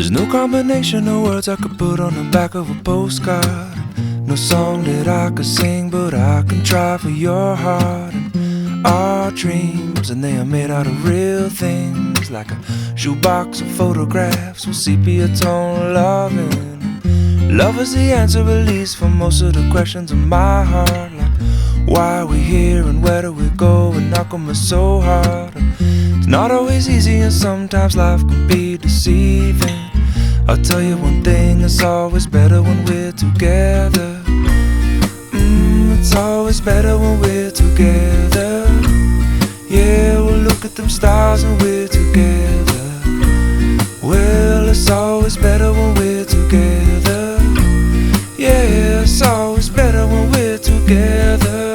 There's no combination of words I could put on the back of a postcard. No song that I could sing, but I can try for your heart. And our dreams, and they are made out of real things, like a shoebox of photographs with sepia tone loving. Love is the answer, at least, for most of the questions in my heart, like why are we here and where do we go, and how come it's so hard. It's not always easy, and sometimes life can be deceiving. I'll tell you one thing, it's always better when we're together. It's always better when we're together. Yeah, we'll look at them stars and we're together. Well, it's always better when we're together. Yeah, it's always better when we're together.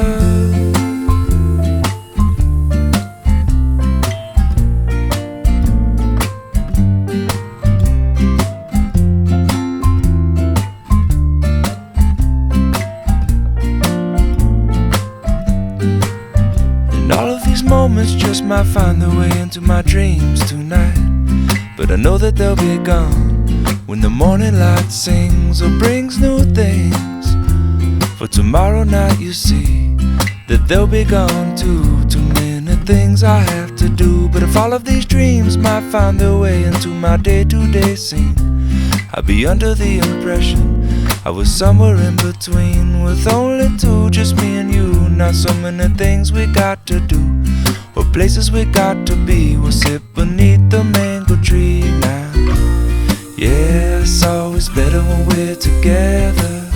Moments just might find their way into my dreams tonight, but I know that they'll be gone when the morning light sings or brings new things. For tomorrow night you see that they'll be gone too. Too many things I have to do, but if all of these dreams might find their way into my day-to-day scene, I'd be under the impression I was somewhere in between, with only two, just me and you. Not so many things we got to do, or places we got to be. We'll sit beneath the mango tree now. Yeah, it's always better when we're together.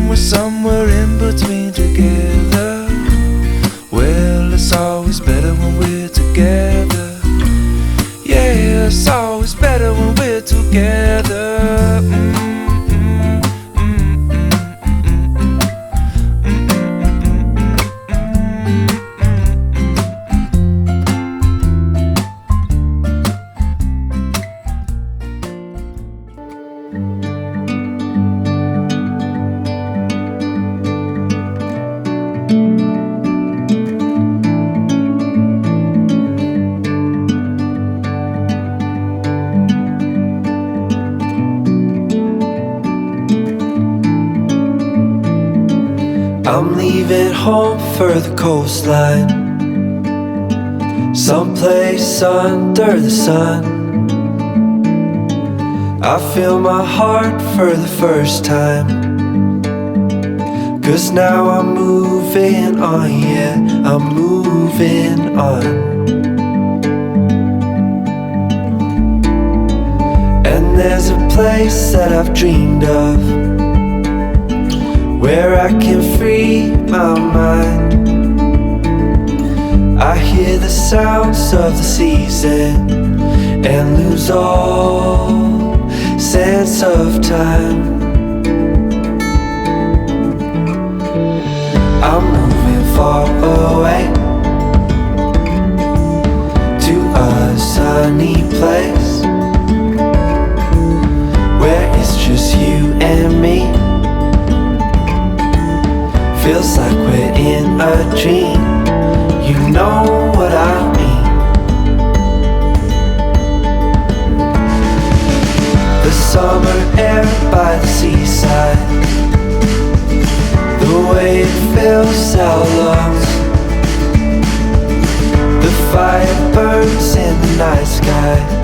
We're somewhere in between together. Well, it's always better when we're together. Yeah, it's always better when we're together. I'm leaving home for the coastline, someplace under the sun. I feel my heart for the first time, 'cause now I'm moving on, yeah, I'm moving on. And there's a place that I've dreamed of, where I can free my mind. I hear the sounds of the season and lose all sense of time. I'm moving far away to a sunny place where it's just you and me. Feels like we're in a dream, you know what I mean. The summer air by the seaside, the way it fills our lungs, the fire burns in the night sky.